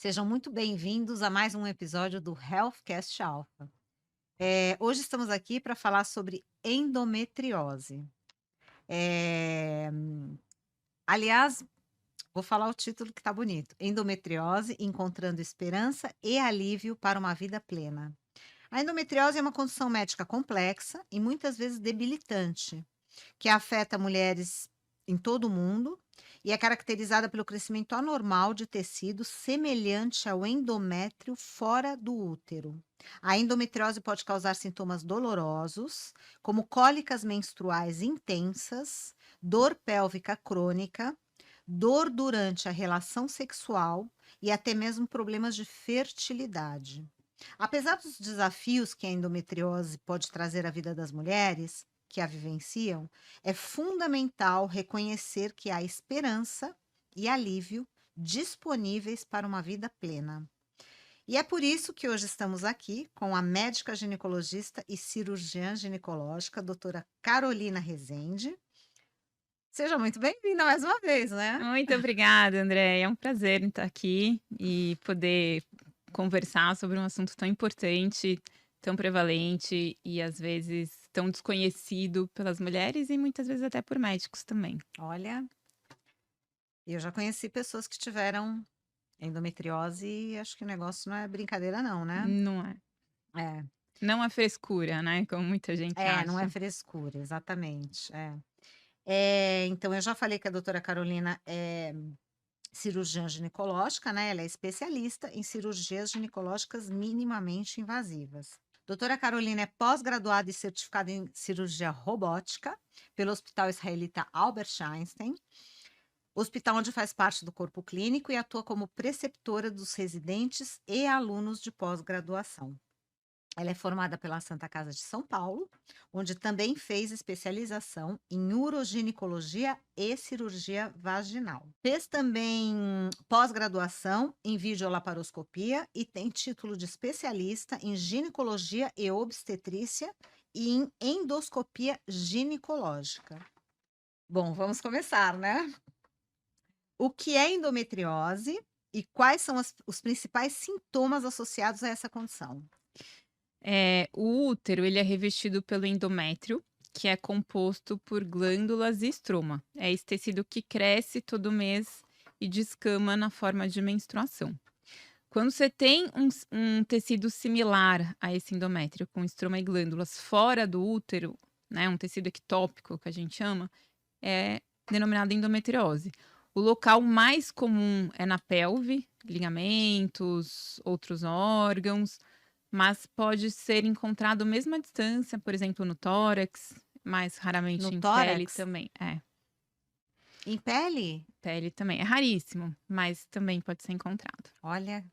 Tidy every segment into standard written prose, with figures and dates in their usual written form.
Sejam muito bem-vindos a mais um episódio do Healthcast Alpha. Hoje estamos aqui para falar sobre endometriose. Eh, aliás, vou falar o título que tá bonito: Endometriose, encontrando esperança e alívio para uma vida plena. A endometriose é uma condição médica complexa e muitas vezes debilitante, que afeta mulheres em todo o mundo e é caracterizada pelo crescimento anormal de tecido semelhante ao endométrio fora do útero. A endometriose pode causar sintomas dolorosos, como cólicas menstruais intensas, dor pélvica crônica, dor durante a relação sexual e até mesmo problemas de fertilidade. Apesar dos desafios que a endometriose pode trazer à vida das mulheres que a vivenciam, é fundamental reconhecer que há esperança e alívio disponíveis para uma vida plena. E é por isso que hoje estamos aqui com a médica ginecologista e cirurgiã ginecológica, doutora Carolina Rezende. Seja muito bem-vinda mais uma vez, né? Muito obrigada, André. É um prazer estar aqui e poder conversar sobre um assunto tão importante, tão prevalente e às vezes tão desconhecido pelas mulheres e muitas vezes até por médicos também. Olha, eu já conheci pessoas que tiveram endometriose e acho que o negócio não é brincadeira não, né? Não é, É, não é frescura, né? Como muita gente não é acha. frescura, exatamente, é. Então eu já falei que a doutora Carolina é cirurgiã ginecológica, né, ela é especialista em cirurgias ginecológicas minimamente invasivas. Doutora Carolina é pós-graduada e certificada em cirurgia robótica pelo Hospital Israelita Albert Einstein, hospital onde faz parte do corpo clínico e atua como preceptora dos residentes e alunos de pós-graduação. Ela é formada pela Santa Casa de São Paulo, onde também fez especialização em uroginecologia e cirurgia vaginal. Fez também pós-graduação em videolaparoscopia e tem título de especialista em ginecologia e obstetrícia e em endoscopia ginecológica. Bom, vamos começar, né? O que é endometriose e quais são os principais sintomas associados a essa condição? O útero ele é revestido pelo endométrio, que é composto por glândulas e estroma. É esse tecido que cresce todo mês e descama na forma de menstruação. Quando você tem um tecido similar a esse endométrio, com estroma e glândulas fora do útero, né, um tecido ectópico que a gente chama, é denominado endometriose. O local mais comum é na pelve, ligamentos, outros órgãos, mas pode ser encontrado mesmo à distância, por exemplo, no tórax, mais No raramente em pele tórax? também. É, Em pele? pele também. É raríssimo, mas também pode ser encontrado. Olha,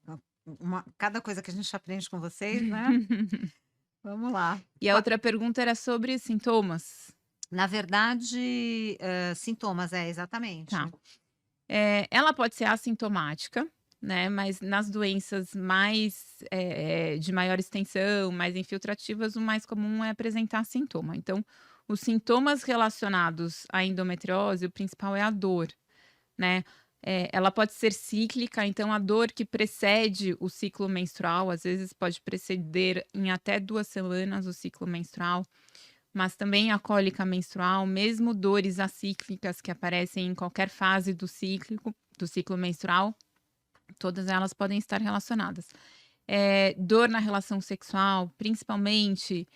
cada coisa que a gente aprende com vocês, né. Vamos lá. E a Qua outra pergunta era sobre sintomas. Na verdade, sintomas, é, exatamente. Tá. Ela pode ser assintomática, né, mas nas doenças mais, de maior extensão, mais infiltrativas, o mais comum é apresentar sintoma. Então, os sintomas relacionados à endometriose, o principal é a dor, né. Ela pode ser cíclica, então a dor que precede o ciclo menstrual, às vezes pode preceder em até 2 semanas o ciclo menstrual. Mas também a cólica menstrual, mesmo dores acíclicas que aparecem em qualquer fase do ciclo menstrual, todas elas podem estar relacionadas. Dor na relação sexual, principalmente,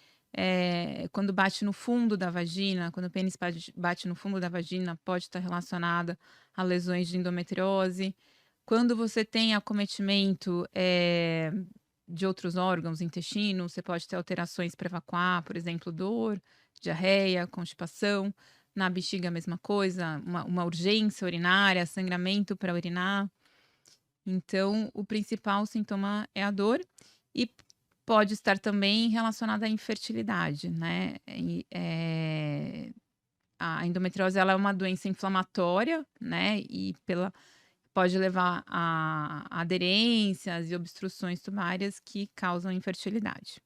quando bate no fundo da vagina, quando o pênis bate no fundo da vagina, pode estar relacionada a lesões de endometriose. Quando você tem acometimento, de outros órgãos, intestino, você pode ter alterações para evacuar, por exemplo, dor, diarreia, constipação. Na bexiga, a mesma coisa, uma urgência urinária, sangramento para urinar. Então, o principal sintoma é a dor e pode estar também relacionada à infertilidade, né? A endometriose ela é uma doença inflamatória, né? E pode levar a aderências e obstruções tubárias que causam infertilidade.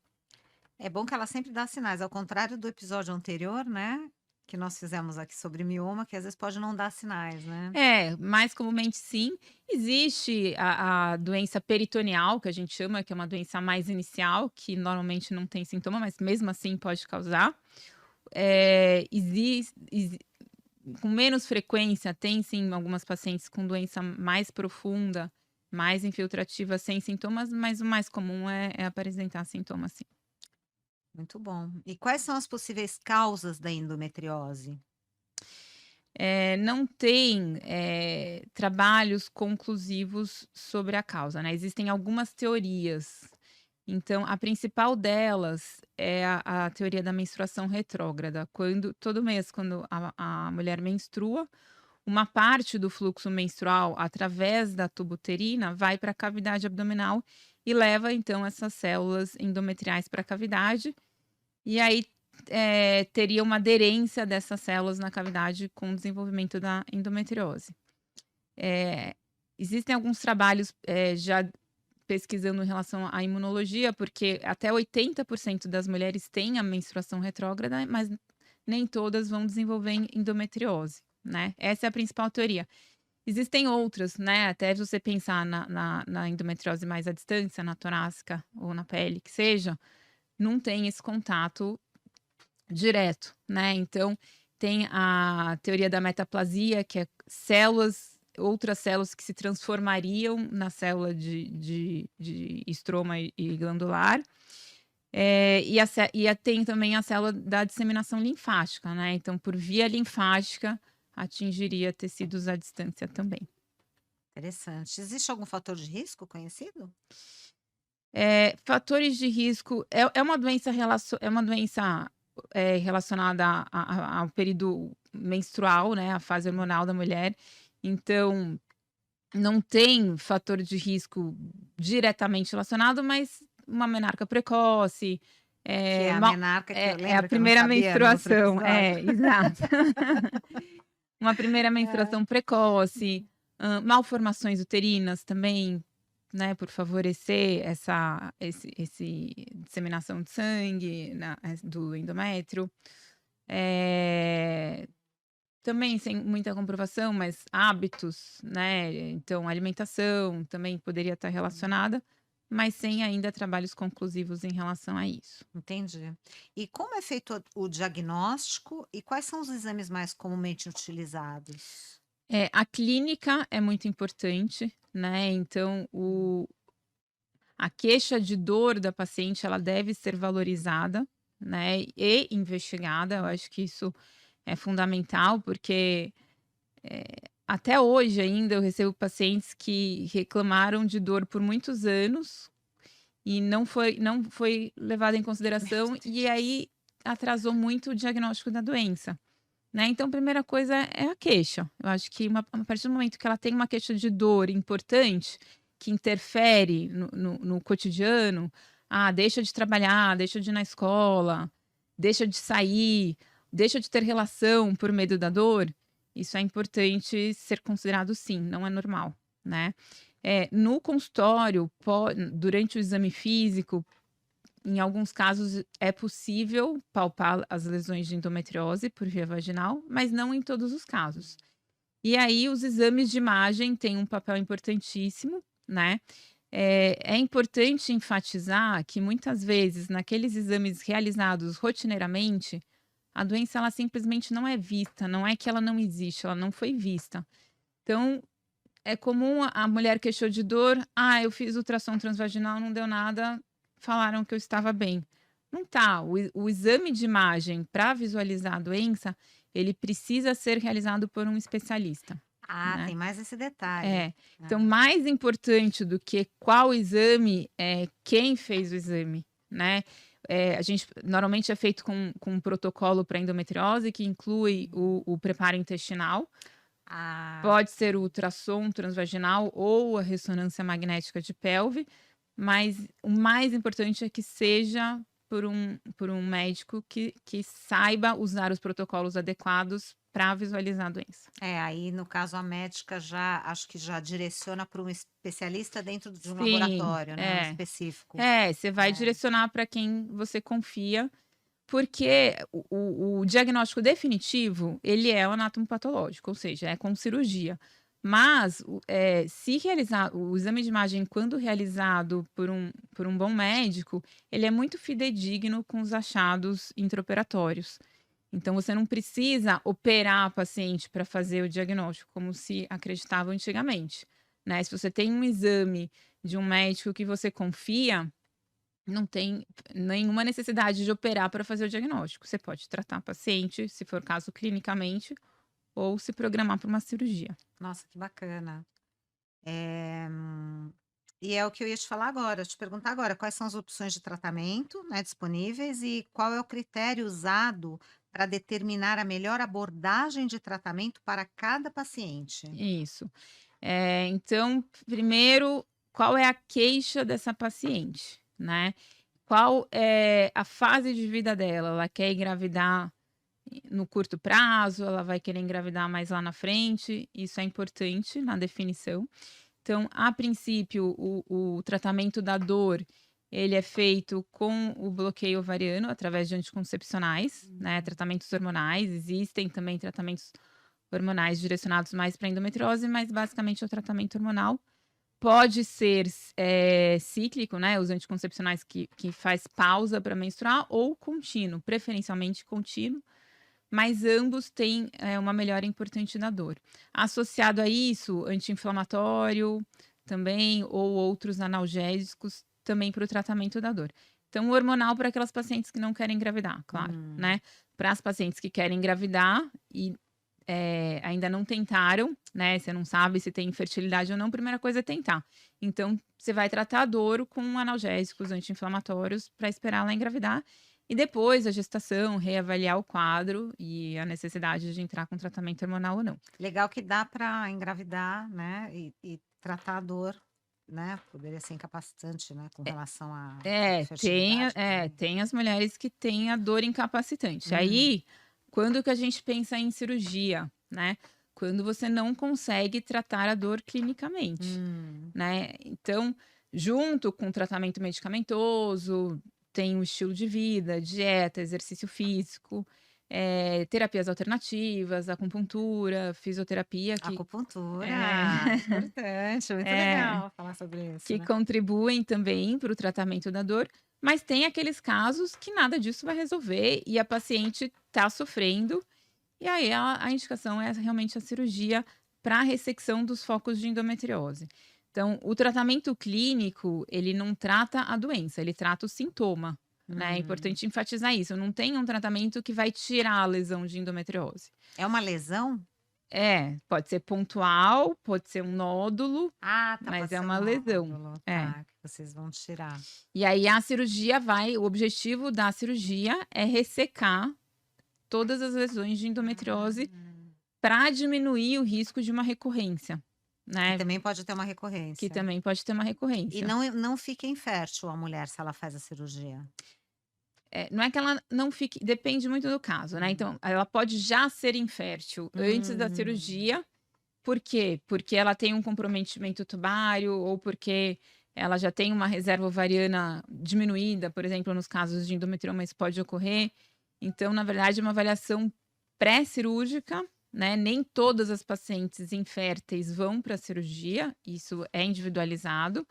É bom que ela sempre dá sinais, ao contrário do episódio anterior, né, Que nós fizemos aqui sobre mioma, que às vezes pode não dar sinais, né? É, mais comumente sim. Existe a doença peritoneal, que a gente chama, que é uma doença mais inicial, que normalmente não tem sintoma, mas mesmo assim pode causar. Com menos frequência, tem sim algumas pacientes com doença mais profunda, mais infiltrativa, sem sintomas, mas o mais comum é apresentar sintomas, sim. Muito bom. E quais são as possíveis causas da endometriose? Não tem, trabalhos conclusivos sobre a causa, né, existem algumas teorias. Então, a principal delas é a teoria da menstruação retrógrada, quando todo mês, quando a mulher menstrua, uma parte do fluxo menstrual, através da tuba uterina, vai para a cavidade abdominal e leva, então, essas células endometriais para a cavidade, e aí, teria uma aderência dessas células na cavidade com o desenvolvimento da endometriose. Eh, Existem alguns trabalhos, já pesquisando em relação à imunologia, porque até 80% das mulheres têm a menstruação retrógrada, mas nem todas vão desenvolver endometriose, né. Essa é a principal teoria. Existem outras, né, até você pensar na endometriose mais à distância, na torácica ou na pele, que seja, não tem esse contato direto, né. Então, tem a teoria da metaplasia, que é outras células que se transformariam na célula de estroma e glandular. Tem também a célula da disseminação linfática, né, então por via linfática atingiria tecidos à distância também. Interessante. Existe algum fator de risco conhecido? Fatores de risco é uma doença relacionada ao período menstrual, né, a fase hormonal da mulher, então não tem fator de risco diretamente relacionado, mas uma menarca precoce, Que é a mal menarca que eu é a lembro que eu não primeira sabia no outro menstruação, episódio? exato. Uma primeira É. menstruação precoce, malformações uterinas também, né, por favorecer esse disseminação de sangue do endométrio. Eh, Também sem muita comprovação, mas hábitos, né, então alimentação também poderia estar relacionada, mas sem ainda trabalhos conclusivos em relação a isso. Entendi. E como é feito o diagnóstico e quais são os exames mais comumente utilizados? A clínica é muito importante, né, então a queixa de dor da paciente, ela deve ser valorizada, né, e investigada, eu acho que isso é fundamental, porque, até hoje ainda eu recebo pacientes que reclamaram de dor por muitos anos e não foi levado em Meu consideração, e Deus. aí atrasou muito o diagnóstico da doença, né. Então, a primeira coisa é a queixa. Eu acho que a partir do momento que ela tem uma queixa de dor importante, que interfere no cotidiano, deixa de trabalhar, deixa de ir na escola, deixa de sair, deixa de ter relação por medo da dor, isso é importante ser considerado sim, não é normal, né. No consultório, durante o exame físico, em alguns casos é possível palpar as lesões de endometriose por via vaginal, mas não em todos os casos. E aí os exames de imagem têm um papel importantíssimo, né. É importante enfatizar que muitas vezes naqueles exames realizados rotineiramente, a doença ela simplesmente não é vista, não é que ela não existe, ela não foi vista. Então, é comum a mulher queixou de dor: "Ah, eu fiz ultrassom transvaginal, não deu nada, falaram que eu estava bem". Não tá, o exame de imagem para visualizar a doença, ele precisa ser realizado por um especialista, Ah, né. tem mais esse detalhe. É. Então Ah, mais importante do que qual exame, é quem fez o exame, né. A gente normalmente é feito com um protocolo para endometriose que inclui o preparo intestinal. ah, Pode ser o ultrassom transvaginal ou a ressonância magnética de pelve, mas o mais importante é que seja por um médico que saiba usar os protocolos adequados para visualizar a doença. é, aí no caso a médica já acho que já direciona para um especialista dentro de um Sim, laboratório, né, um específico. você vai É, direcionar para quem você confia, Porque o diagnóstico definitivo, ele é o anatomopatológico, ou seja, é com cirurgia. Mas, se realizar o exame de imagem quando realizado por um bom médico, ele é muito fidedigno com os achados intraoperatórios. Então você não precisa operar a paciente para fazer o diagnóstico, como se acreditava antigamente, né. Se você tem um exame de um médico que você confia, não tem nenhuma necessidade de operar para fazer o diagnóstico. Você pode tratar a paciente, se for o caso, clinicamente, ou se programar para uma cirurgia. Nossa, que bacana. E é o que eu ia te falar agora, te perguntar agora, quais são as opções de tratamento, né, disponíveis e qual é o critério usado para determinar a melhor abordagem de tratamento para cada paciente? Isso. Então, primeiro, qual é a queixa dessa paciente, né? Qual é a fase de vida dela? Ela quer engravidar no curto prazo? Ela vai querer engravidar mais lá na frente? Isso é importante na definição. Então, a princípio, o tratamento da dor, ele é feito com o bloqueio ovariano através de anticoncepcionais, né, tratamentos hormonais. Existem também tratamentos hormonais direcionados mais para endometriose, mas basicamente é o tratamento hormonal. Pode ser, cíclico, né, os anticoncepcionais que faz pausa para menstruar ou contínuo, preferencialmente contínuo, mas ambos têm, uma melhora importante na dor. Associado a isso, anti-inflamatório também ou outros analgésicos também para o tratamento da dor. Então, o hormonal para aquelas pacientes que não querem engravidar, claro, Hum, né. Para as pacientes que querem engravidar e, ainda não tentaram, né, você não sabe se tem infertilidade ou não, primeira coisa é tentar. Então, você vai tratar a dor com analgésicos anti-inflamatórios para esperar ela engravidar e depois a gestação, reavaliar o quadro e a necessidade de entrar com tratamento hormonal ou não. legal que dá para engravidar, né, e tratar a dor, né, poderia ser incapacitante, né, com relação à fertilidade também. Tem as mulheres que têm a dor incapacitante. Hum, Aí, quando que a gente pensa em cirurgia, né? Quando você não consegue tratar a dor clinicamente, hum. né? Então, junto com o tratamento medicamentoso, tem o estilo de vida, dieta, exercício físico, terapias alternativas, acupuntura, fisioterapia, é, Acupuntura, importante, muito é, legal falar sobre isso, que né. contribuem também para o tratamento da dor, mas tem aqueles casos que nada disso vai resolver e a paciente está sofrendo, e aí a indicação é realmente a cirurgia para a ressecção dos focos de endometriose. Então, o tratamento clínico, ele não trata a doença, ele trata o sintoma, né? É Hum. importante enfatizar isso. Não tem um tratamento que vai tirar a lesão de endometriose. É uma lesão? Pode ser pontual, pode ser um nódulo, Ah, tá, mas pode é ser um uma lesão. nódulo, É. tá, que vocês vão tirar. E aí a cirurgia vai o objetivo da cirurgia é ressecar todas as lesões de endometriose Ah. para diminuir o risco de uma recorrência, Que né, também pode ter uma que recorrência. também pode ter uma E recorrência. não fica infértil a mulher se ela faz a cirurgia? Não é que ela não fique, depende muito do caso, né, Hum. então ela pode já ser infértil antes da Hum. cirurgia. Por quê? Porque ela tem um comprometimento tubário ou porque ela já tem uma reserva ovariana diminuída, por exemplo, nos casos de endometrioma isso pode ocorrer. Então, na verdade, é uma avaliação pré-cirúrgica, né? Nem todas as pacientes inférteis vão para a cirurgia, isso é individualizado.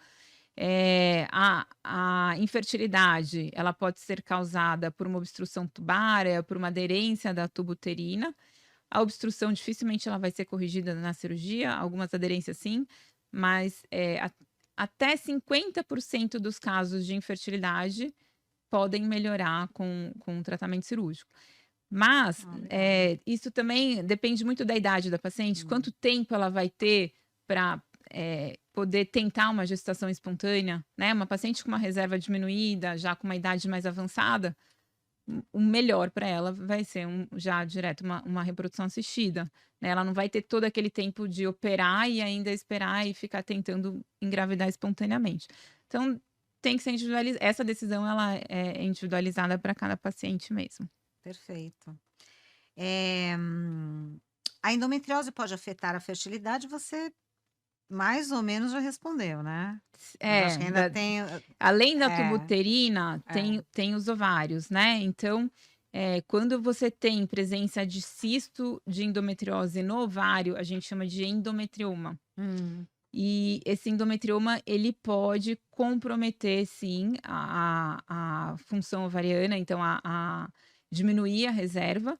A infertilidade, ela pode ser causada por uma obstrução tubária, por uma aderência da tuba uterina. A obstrução dificilmente ela vai ser corrigida na cirurgia, algumas aderências sim, mas, até 50% dos casos de infertilidade podem melhorar com o tratamento cirúrgico. Mas, Ah, legal. isso também depende muito da idade da paciente, Hum. quanto tempo ela vai ter para poder tentar uma gestação espontânea, né. Uma paciente com uma reserva diminuída, já com uma idade mais avançada, o melhor para ela vai ser já direto uma reprodução assistida, né, ela não vai ter todo aquele tempo de operar e ainda esperar e ficar tentando engravidar espontaneamente. Então, tem que ser essa decisão ela é individualizada para cada paciente mesmo. Perfeito. Eh, hum, a endometriose pode afetar a fertilidade, você mais ou menos já respondeu, né? Mas acho É, que ainda tem. além da tuba É, uterina, é. tem os ovários, né? Então, quando você tem presença de cisto de endometriose no ovário, a gente chama de endometrioma. Hum, E esse endometrioma, ele pode comprometer, sim, a função ovariana, então diminuir a reserva.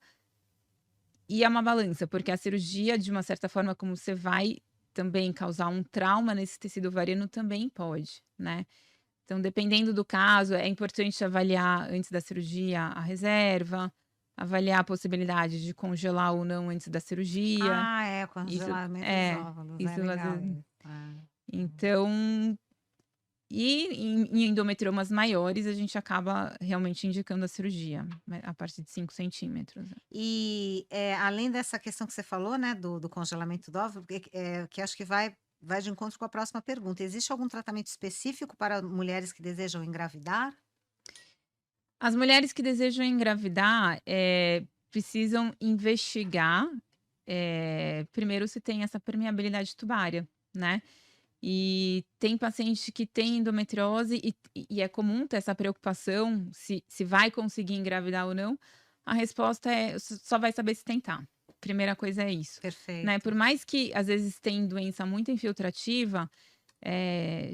E é uma balança, porque a cirurgia, de uma certa forma, como você vai também causar um trauma nesse tecido ovariano, também pode, né? Então, dependendo do caso, é importante avaliar antes da cirurgia a reserva, avaliar a possibilidade de congelar ou não antes da cirurgia. Ah, é, Isso congelamento dos é, óvulos, é isso às legal vezes. isso. É. Então, e em endometriomas maiores, a gente acaba realmente indicando a cirurgia, né, a partir de 5 centímetros. E além dessa questão que você falou, né, do congelamento do óvulo, que acho que vai de encontro com a próxima pergunta. Existe algum tratamento específico para mulheres que desejam engravidar? As mulheres que desejam engravidar, precisam investigar, primeiro se tem essa permeabilidade tubária, né. E tem paciente que tem endometriose e é comum ter essa preocupação se vai conseguir engravidar ou não. A resposta é só vai saber se tentar. Primeira coisa é isso, né. Por Perfeito. mais que às vezes tem doença muito infiltrativa,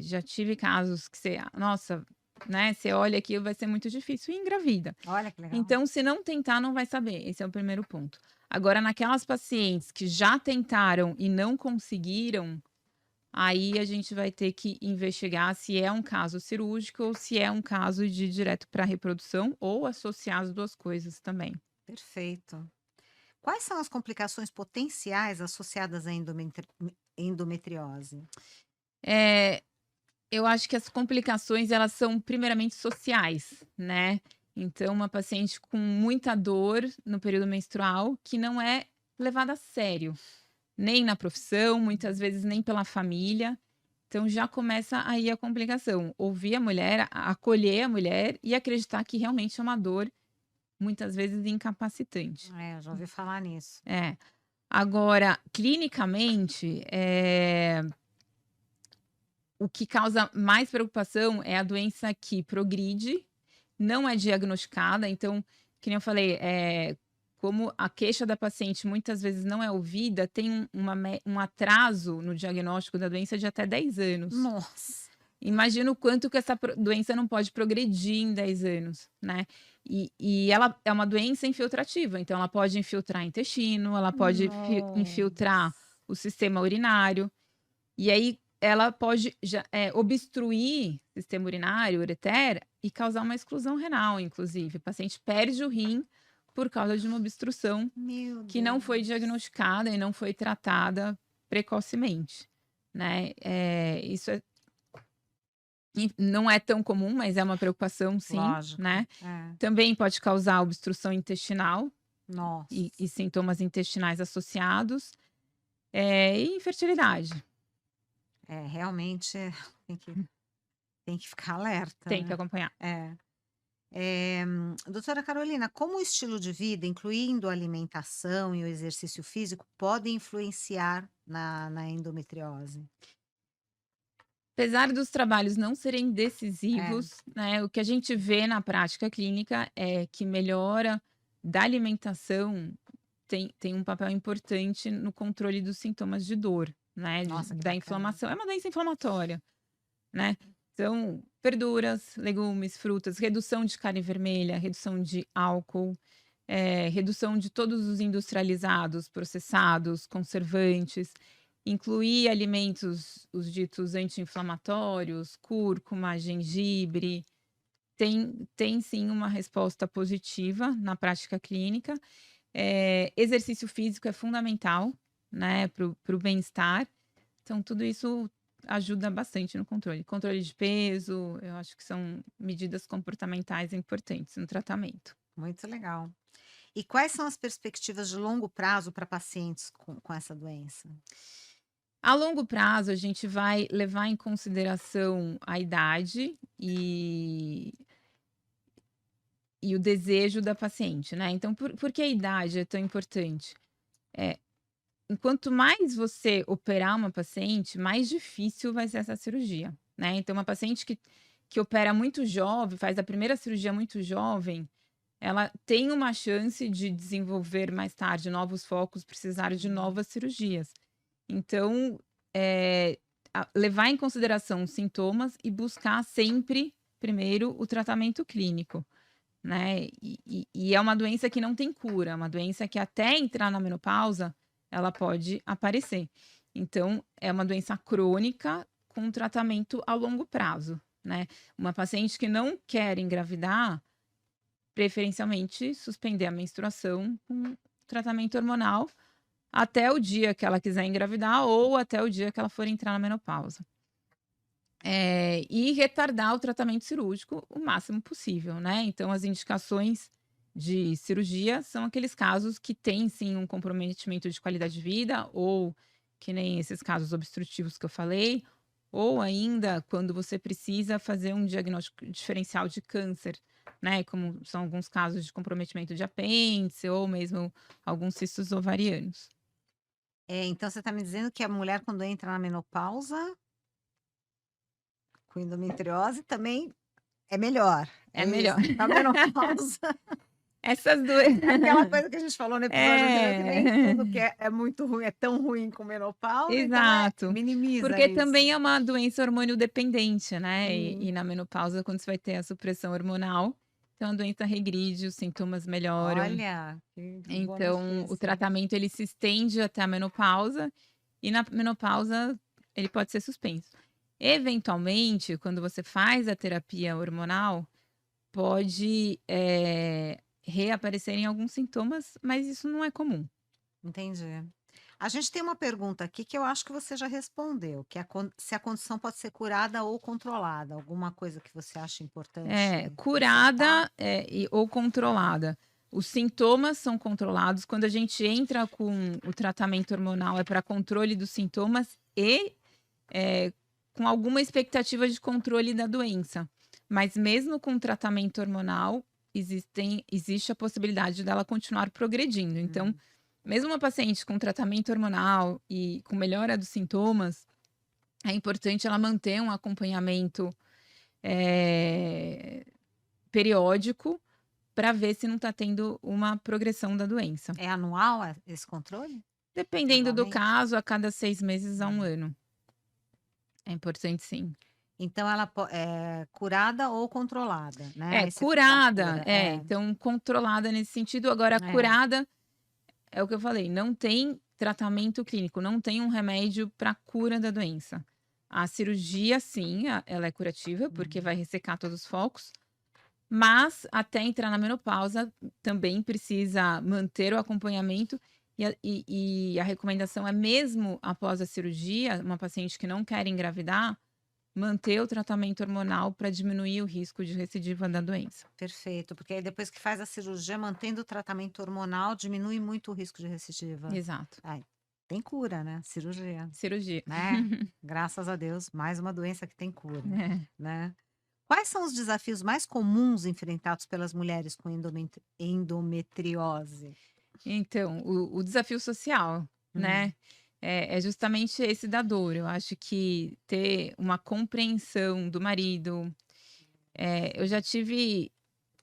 já tive casos que você nossa, né, você olha aquilo, vai ser muito difícil e engravida. Olha que legal. Então, se não tentar, não vai saber, esse é o primeiro ponto. Agora, naquelas pacientes que já tentaram e não conseguiram, aí a gente vai ter que investigar se é um caso cirúrgico ou se é um caso de ir direto para reprodução ou associar as 2 coisas também. Perfeito. Quais são as complicações potenciais associadas à endometriose? Eh Eu acho que as complicações, elas são primeiramente sociais, né. Então uma paciente com muita dor no período menstrual, que não é levada a sério, nem na profissão, muitas vezes nem pela família. Então já começa aí a complicação. Ouvir a mulher, acolher a mulher e acreditar que realmente é uma dor, muitas vezes incapacitante. É, eu já ouvi falar nisso. É. Agora, clinicamente, o que causa mais preocupação é a doença que progride, não é diagnosticada, então, que nem eu falei, como a queixa da paciente muitas vezes não é ouvida, tem um atraso no diagnóstico da doença de até 10 anos. Nossa! Imagina o quanto que essa doença não pode progredir em 10 anos, né? E ela é uma doença infiltrativa, então ela pode infiltrar intestino, ela pode infiltrar Nossa! o sistema urinário, e aí ela pode obstruir o sistema urinário, ureter, e causar uma exclusão renal, inclusive. O paciente perde o rim por causa de uma obstrução Meu que não foi Deus! diagnosticada e não foi tratada precocemente, né. Isso não é tão comum, mas é uma preocupação sim, Lógico. né. É. Também pode causar obstrução intestinal e Nossa! sintomas intestinais associados, e infertilidade. É, realmente tem que tem que ficar alerta, Tem que né. acompanhar. É. Doutora Carolina, como o estilo de vida, incluindo a alimentação e o exercício físico, podem influenciar na endometriose? Apesar dos trabalhos não serem É, decisivos, né, o que a gente vê na prática clínica é que melhora da alimentação tem um papel importante no controle dos sintomas de dor, né, nossa, que da bacana. inflamação. É uma doença inflamatória, né. Então, verduras, legumes, frutas, redução de carne vermelha, redução de álcool, redução de todos os industrializados, processados, conservantes, incluir alimentos, os ditos anti-inflamatórios, cúrcuma, gengibre, tem sim uma resposta positiva na prática clínica. Exercício físico é fundamental, né, para o bem-estar. Então, tudo isso ajuda bastante no controle. Controle de peso, eu acho que são medidas comportamentais importantes no tratamento. Muito legal. E quais são as perspectivas de longo prazo para pacientes com essa doença? A longo prazo, a gente vai levar em consideração a idade e o desejo da paciente, né. Então por que a idade é tão importante? quanto mais você operar uma paciente, mais difícil vai ser essa cirurgia, né. Então uma paciente que opera muito jovem, faz a primeira cirurgia muito jovem, ela tem uma chance de desenvolver mais tarde novos focos, precisar de novas cirurgias. Então, eh, levar em consideração os sintomas e buscar sempre, primeiro, o tratamento clínico, né. E é uma doença que não tem cura, é uma doença que até entrar na menopausa, ela pode aparecer. Então, é uma doença crônica com tratamento a longo prazo, né. Uma paciente que não quer engravidar, preferencialmente suspender a menstruação com tratamento hormonal até o dia que ela quiser engravidar ou até o dia que ela for entrar na menopausa. E retardar o tratamento cirúrgico o máximo possível, né. Então as indicações de cirurgia são aqueles casos que têm sim um comprometimento de qualidade de vida ou que nem esses casos obstrutivos que eu falei, ou ainda quando você precisa fazer um diagnóstico diferencial de câncer, né, como são alguns casos de comprometimento de apêndice ou mesmo alguns cistos ovarianos. Então você está me dizendo que a mulher quando entra na menopausa, com endometriose, também é melhor, É é isso? melhor. Na menopausa Essas 2 é aquela coisa que a gente falou no episódio anterior, que nem tudo que É. é muito ruim é tão ruim com menopausa, então Exato. minimiza Porque isso. também é uma doença hormônio dependente, né, e Hum, na menopausa, quando você vai ter a supressão hormonal, então a doença regride, os sintomas melhoram. olha, que boa Então o notícia. tratamento ele se estende até a menopausa, e na menopausa ele pode ser suspenso. Eventualmente, quando você faz a terapia hormonal, pode, reaparecerem alguns sintomas, mas isso não é comum. Entendi. A gente tem uma pergunta aqui que eu acho que você já respondeu, que é se a condição pode ser curada ou controlada. Alguma coisa que você acha É, importante ressaltar? curada, ou controlada. Os sintomas são controlados, quando a gente entra com o tratamento hormonal é para controle dos sintomas e, com alguma expectativa de controle da doença. Mas mesmo com o tratamento hormonal, existe a possibilidade dela continuar progredindo. Então, Hum. mesmo uma paciente com tratamento hormonal e com melhora dos sintomas, é importante ela manter um acompanhamento, eh periódico, para ver se não está tendo uma progressão da doença. É anual esse controle? Dependendo do Normalmente? caso, a cada 6 meses a um Hum. ano. É importante sim. Então ela é curada ou controlada, né? É, Aí você fala curada, cura. É, então controlada nesse sentido. Agora é. curada, é o que eu falei, não tem tratamento clínico, não tem um remédio para cura da doença. A cirurgia sim, ela é curativa, porque Uhum. vai ressecar todos os focos, mas até entrar na menopausa também precisa manter o acompanhamento e a recomendação é mesmo após a cirurgia, uma paciente que não quer engravidar, manter o tratamento hormonal para diminuir o risco de recidiva da doença. Perfeito, porque aí depois que faz a cirurgia, mantendo o tratamento hormonal, diminui muito o risco de recidiva. Exato. Ai, tem cura, né? Cirurgia, Cirurgia. né? Graças a Deus, mais uma doença que tem cura, É. né? Quais são os desafios mais comuns enfrentados pelas mulheres com endometriose? Então, o desafio social, Hum, né, é justamente esse da dor. Eu acho que ter uma compreensão do marido, eu já tive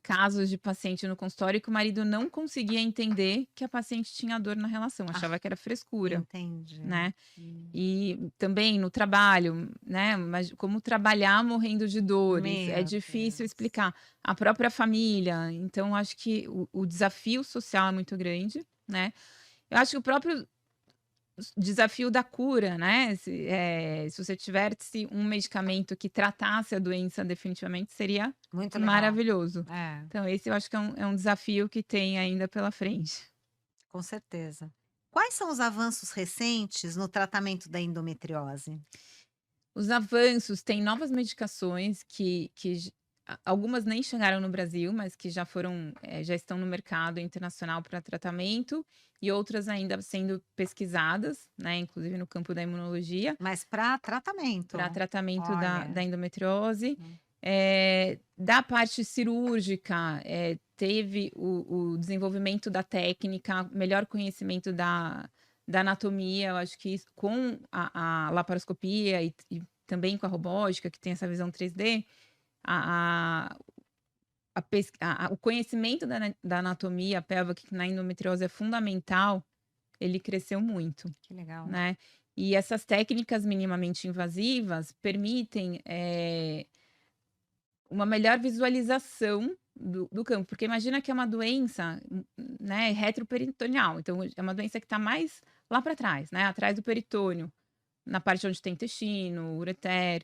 casos de paciente no consultório que o marido não conseguia entender que a paciente tinha dor na relação, ah, achava que era frescura, entendi. né. Hum, E também no trabalho, né, mas como trabalhar morrendo de dores, é meu difícil Deus. explicar. A própria família, então acho que o desafio social é muito grande, né. Eu acho que o próprio desafio da cura, né, se você tivesse um medicamento que tratasse a doença definitivamente, seria Muito legal. maravilhoso. É, Então esse eu acho que é um desafio que tem ainda pela frente. com certeza. Quais são os avanços recentes no tratamento da endometriose? Os avanços, tem novas medicações algumas nem chegaram no Brasil, mas que já foram, já estão no mercado internacional para tratamento, e outras ainda sendo pesquisadas, né, inclusive no campo da imunologia, Mas para tratamento? para tratamento da Olha. endometriose. Hum. Da parte cirúrgica, teve o desenvolvimento da técnica, melhor conhecimento da anatomia. Eu acho que com a laparoscopia e também com a robótica, que tem essa visão 3D, a, a, o conhecimento da anatomia pélvica que na endometriose é fundamental, ele cresceu muito, Que legal. né? E essas técnicas minimamente invasivas permitem uma melhor visualização do campo, porque imagina que é uma doença, né, retroperitoneal, então é uma doença que está mais lá para trás, né, atrás do peritônio, na parte onde tem intestino, ureter.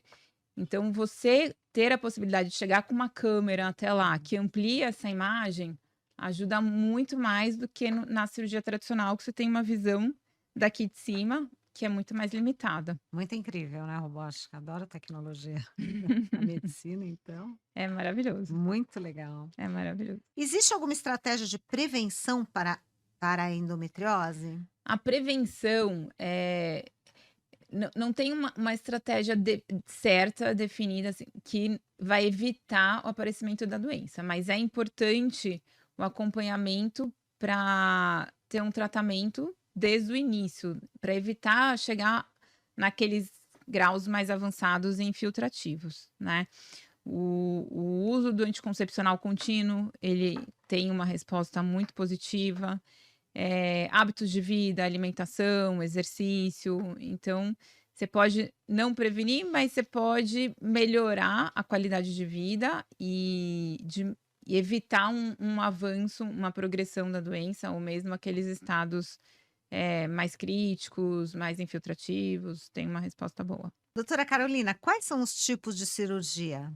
Então, você ter a possibilidade de chegar com uma câmera até lá, que amplia essa imagem, ajuda muito mais do que na cirurgia tradicional, que você tem uma visão daqui de cima, que é muito mais limitada. Muito incrível, né, a robótica. Adoro tecnologia. A medicina, então, É maravilhoso, muito legal. é maravilhoso. Existe alguma estratégia de prevenção para a endometriose? A prevenção, não tem uma estratégia certa, definida, assim, que vai evitar o aparecimento da doença, mas é importante o acompanhamento para ter um tratamento desde o início, para evitar chegar naqueles graus mais avançados e infiltrativos, né? O uso do anticoncepcional contínuo, ele tem uma resposta muito positiva. Hábitos de vida, alimentação, exercício. Então, você pode não prevenir, mas você pode melhorar a qualidade de vida e evitar um avanço, uma progressão da doença, ou mesmo aqueles estados mais críticos, mais infiltrativos. Tem uma resposta boa. Doutora Carolina, quais são os tipos de cirurgia?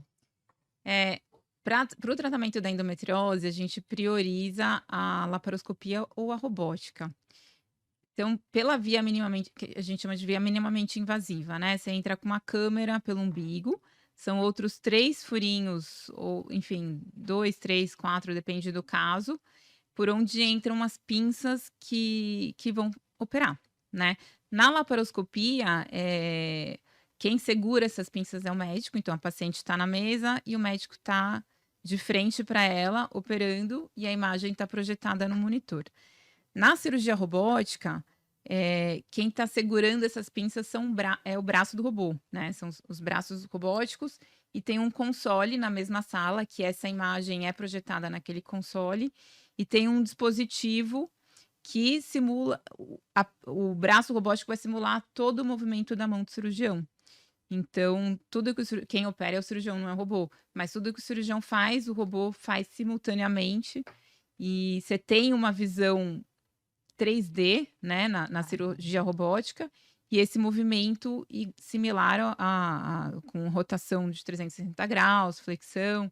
Para o tratamento da endometriose, a gente prioriza a laparoscopia ou a robótica. Então, pela via minimamente, que a gente chama de via minimamente invasiva, né? Você entra com uma câmera pelo umbigo, são outros 3 furinhos, ou enfim, 2, 3, 4, depende do caso, por onde entram umas pinças que vão operar, né? Na laparoscopia, quem segura essas pinças é o médico, então a paciente está na mesa e o médico está de frente para ela, operando, e a imagem está projetada no monitor. Na cirurgia robótica, quem está segurando essas pinças é o braço do robô, né? São os braços robóticos, e tem um console na mesma sala, que essa imagem é projetada naquele console, e tem um dispositivo que simula, o braço robótico vai simular todo o movimento da mão do cirurgião. Então, tudo que quem opera é o cirurgião, não é o robô. Mas tudo que o cirurgião faz, o robô faz simultaneamente. E você tem uma visão 3D, né, na cirurgia robótica. E esse movimento similar com rotação de 360 graus, flexão.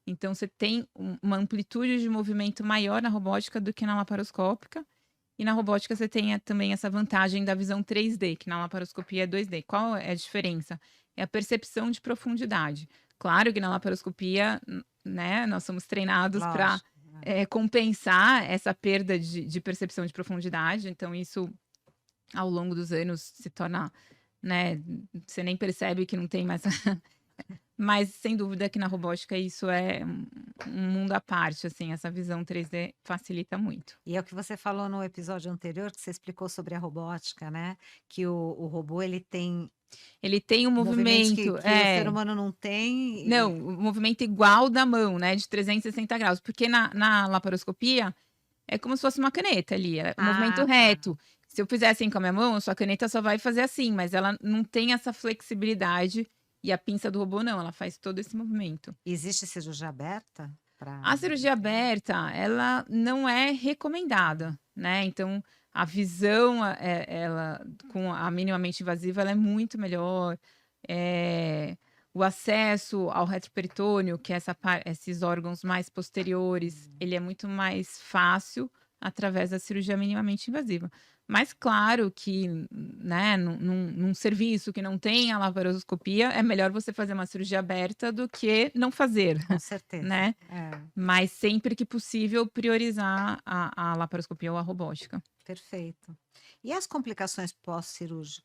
Então, você tem uma amplitude de movimento maior na robótica do que na laparoscópica. E na robótica você tem também essa vantagem da visão 3D, que na laparoscopia é 2D. Qual é a diferença? É a percepção de profundidade. Claro que na laparoscopia, né, nós somos treinados para Lógico, né. compensar essa perda de percepção de profundidade. Então, isso, ao longo dos anos, se torna, né, você nem percebe que não tem mais. Mas, sem dúvida, que na robótica isso é um mundo à parte, assim, essa visão 3D facilita muito. E é o que você falou no episódio anterior, que você explicou sobre a robótica, né, que o robô ele tem Ele tem um movimentos movimento, que o ser humano não tem não, e o movimento igual da mão, né, de 360 graus, porque na laparoscopia é como se fosse uma caneta ali, é um movimento tá. reto. Se eu fizer assim com a minha mão, a sua caneta só vai fazer assim, mas ela não tem essa flexibilidade, e a pinça do robô não, ela faz todo esse movimento. Existe cirurgia aberta para A cirurgia aberta, ela não é recomendada, né, então a visão, ela com a minimamente invasiva, ela é muito melhor, o acesso ao retroperitônio, que é esses órgãos mais posteriores, ele é muito mais fácil através da cirurgia minimamente invasiva. Mas claro que, né, num serviço que não tem a laparoscopia, é melhor você fazer uma cirurgia aberta do que não fazer, Com certeza. né. É, Mas sempre que possível priorizar a laparoscopia ou a robótica. perfeito. E as complicações É, pós-cirúrgicas,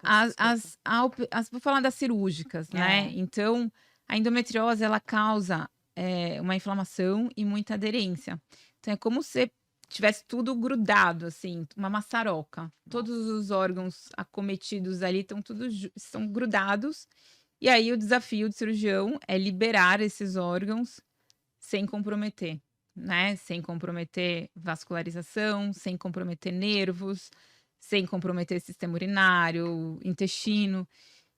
a desculpa. vou falar das cirúrgicas, né, É. então, a endometriose ela causa, uma inflamação e muita aderência. Então é como você tivesse tudo grudado, assim, uma maçaroca. Todos Nossa. os órgãos acometidos ali estão grudados. E aí o desafio do cirurgião é liberar esses órgãos sem comprometer, né? Sem comprometer vascularização, sem comprometer nervos, sem comprometer sistema urinário, intestino.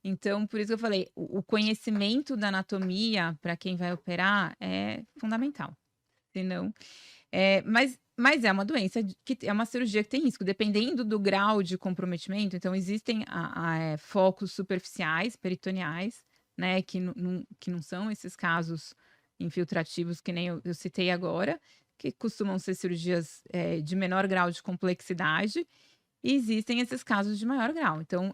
Então, por isso que eu falei, o conhecimento da anatomia para quem vai operar é fundamental. Senão, mas é uma doença que é uma cirurgia que tem risco, dependendo do grau de comprometimento. Então, existem focos superficiais, peritoneais, né, que não são esses casos infiltrativos que nem eu citei agora, que costumam ser cirurgias de menor grau de complexidade, e existem esses casos de maior grau. Então,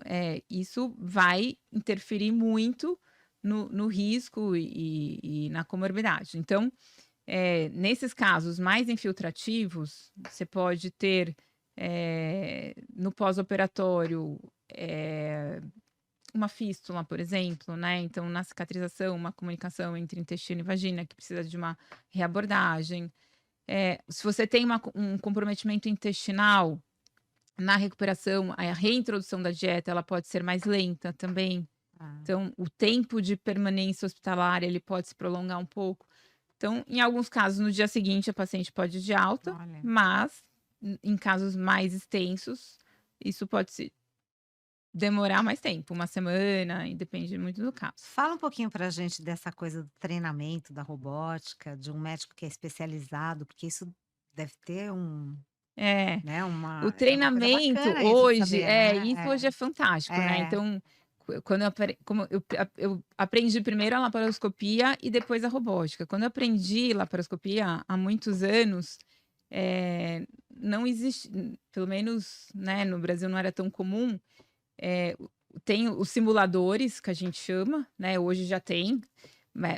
isso vai interferir muito no risco e na comorbidade. Então, nesses casos mais infiltrativos, você pode ter, no pós-operatório, uma fístula, por exemplo, né? Então, na cicatrização, uma comunicação entre intestino e vagina que precisa de uma reabordagem. Se você tem um comprometimento intestinal, na recuperação, a reintrodução da dieta, ela pode ser mais lenta também. Ah, Então, o tempo de permanência hospitalar, ele pode se prolongar um pouco. Então, em alguns casos, no dia seguinte, a paciente pode ir de alta, olha. mas em casos mais extensos, isso pode demorar mais tempo, uma semana, e depende muito do caso. Fala um pouquinho pra gente dessa coisa do treinamento da robótica, de um médico que é especializado, porque isso deve ter É, né, o é uma coisa treinamento bacana isso de hoje, saber, isso hoje é fantástico, né? é, Então, quando como eu aprendi primeiro a laparoscopia e depois a robótica. Quando eu aprendi laparoscopia há muitos anos, não existe, pelo menos, né, no Brasil não era tão comum. Tem os simuladores que a gente chama, né? Hoje já tem,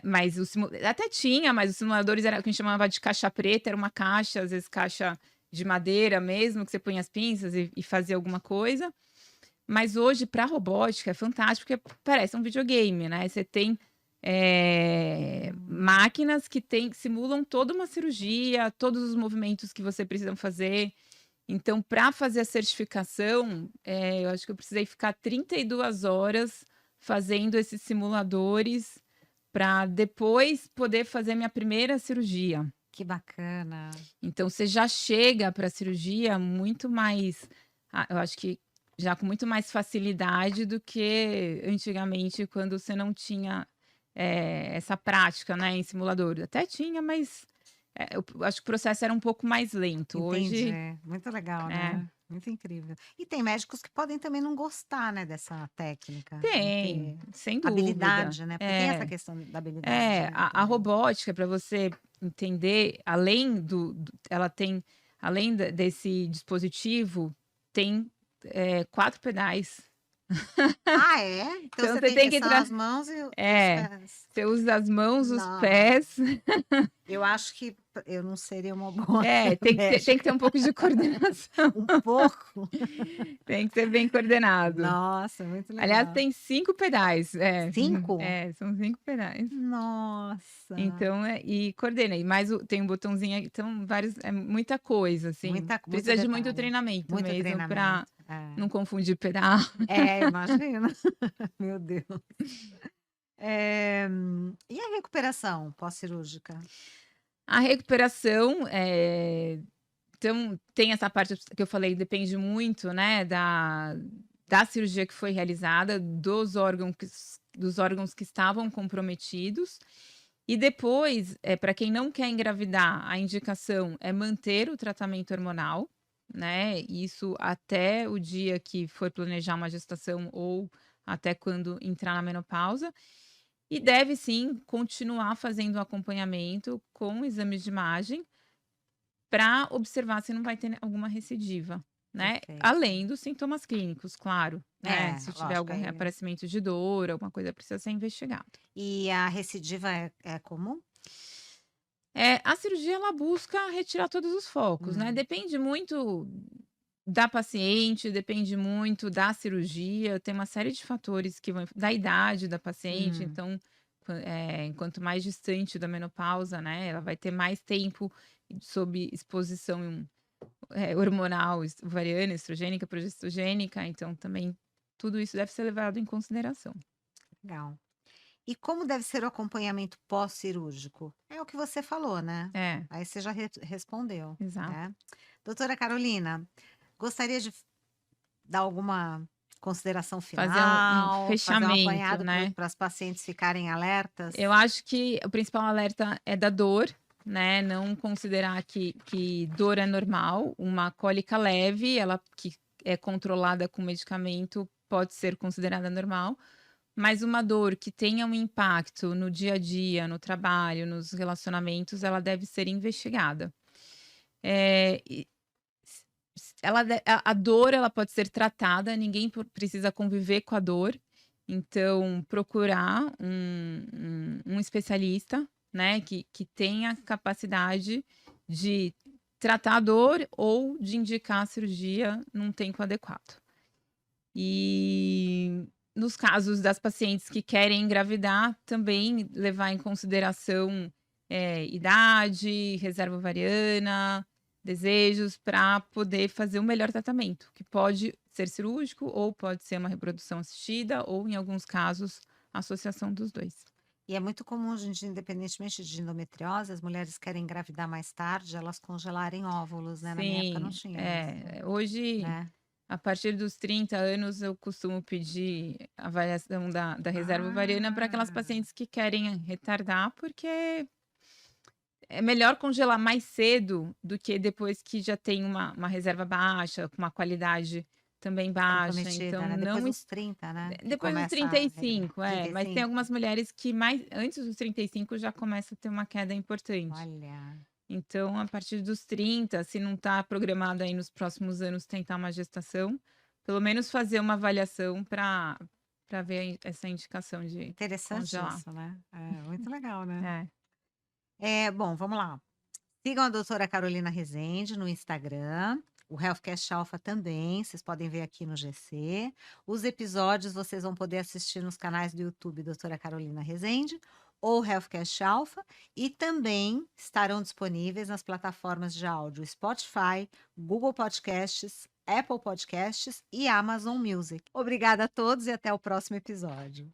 mas até tinha, mas os simuladores era o que a gente chamava de caixa preta, era uma caixa, às vezes caixa de madeira mesmo, que você punha as pinças e fazia alguma coisa. Mas hoje, para robótica, é fantástico, porque parece um videogame, né? Você tem máquinas que simulam toda uma cirurgia, todos os movimentos que você precisa fazer. Então, para fazer a certificação, eu acho que eu precisei ficar 32 horas fazendo esses simuladores para depois poder fazer minha primeira cirurgia. que bacana. Então, você já chega para a cirurgia muito mais, eu acho que já com muito mais facilidade do que antigamente, quando você não tinha essa prática, né, em simulador. Até tinha, mas eu acho que o processo era um pouco mais lento. Entendi, Hoje, muito legal, é, né, muito incrível. E tem médicos que podem também não gostar, né, dessa técnica, não tem, ter sem dúvida. habilidade, né, porque tem essa questão da habilidade, É, né, a também. robótica, para você entender, além ela tem, além desse dispositivo, tem 4 pedais. Ah, é? Então Então você você tem tem que são entrar. as mãos e os É, pés. você usa as mãos, os Não, pés. eu acho que eu não seria uma boa Tem que ter médica, um pouco de coordenação. um pouco. Tem que ser bem coordenado. Nossa, muito Aliás, legal. tem 5 pedais. 5? São 5 pedais. Nossa, Então, e coordena. E mais tem um botãozinho aí, então vários, é muita coisa, assim. muito Precisa de muito detalhe, treinamento muito mesmo para treinamento. É. não confundir pedal. É, imagina. Meu Deus. E a recuperação pós-cirúrgica? A recuperação, então tem essa parte que eu falei, depende muito, né, da cirurgia que foi realizada, dos órgãos que estavam comprometidos. E depois, para quem não quer engravidar, a indicação é manter o tratamento hormonal, né? Isso até o dia que for planejar uma gestação ou até quando entrar na menopausa. E deve sim continuar fazendo o acompanhamento com exames de imagem para observar se não vai ter alguma recidiva, né? Perfeito. Além dos sintomas clínicos, claro, né? É, Se tiver lógico, algum aí. reaparecimento de dor, alguma coisa precisa ser investigado. E a recidiva é comum? A cirurgia ela busca retirar todos os focos, né? Hum, Depende muito da paciente, depende muito da cirurgia, tem uma série de fatores que vão da idade da paciente, hum, então, quanto mais distante da menopausa, né, ela vai ter mais tempo sob exposição hormonal, ovariana, estrogênica, progestogênica, então também tudo isso deve ser levado em consideração. Legal. E como deve ser o acompanhamento pós-cirúrgico? É o que você falou, né? É, Aí você já respondeu, exato. né? Doutora Carolina, gostaria de dar alguma consideração Fazer um final, fazer um fechamento, apanhado né. para as pacientes ficarem alertas? Eu acho que o principal alerta é da dor, né, não considerar que dor é normal, uma cólica leve, ela que é controlada com medicamento, pode ser considerada normal, mas uma dor que tenha um impacto no dia a dia, no trabalho, nos relacionamentos, ela deve ser investigada. E ela a dor, ela pode ser tratada, ninguém precisa conviver com a dor, então procurar um especialista, né, que tenha capacidade de tratar a dor ou de indicar a cirurgia num tempo adequado. E nos casos das pacientes que querem engravidar, também levar em consideração, idade, reserva ovariana, desejos, para poder fazer o melhor tratamento, que pode ser cirúrgico ou pode ser uma reprodução assistida ou, em alguns casos, associação dos 2. E é muito comum, gente, independentemente de endometriose, as mulheres querem engravidar mais tarde, elas congelarem óvulos, né? Na minha época não Sim, tinha isso, hoje, né? a partir dos 30 anos, eu costumo pedir avaliação da reserva ovariana para aquelas Ah, pacientes que querem retardar, porque é melhor congelar mais cedo do que depois que já tem uma reserva baixa, com uma qualidade também baixa, comprometida, então né? Depois não dos 30, né? Que depois dos começa trinta a e regrar. cinco, mas tem 35? algumas mulheres que mais antes dos 35 já começa a ter uma queda importante. Olha, Então, a partir dos 30, se não está programado aí nos próximos anos tentar uma gestação, pelo menos fazer uma avaliação para ver essa indicação de interessante congelar. isso, né? É, muito legal, né? É. Bom, vamos lá. Sigam a doutora Carolina Rezende no Instagram, o Healthcast Alpha também, vocês podem ver aqui no GC. Os episódios vocês vão poder assistir nos canais do YouTube doutora Carolina Rezende ou Healthcast Alpha e também estarão disponíveis nas plataformas de áudio Spotify, Google Podcasts, Apple Podcasts e Amazon Music. Obrigada a todos e até o próximo episódio.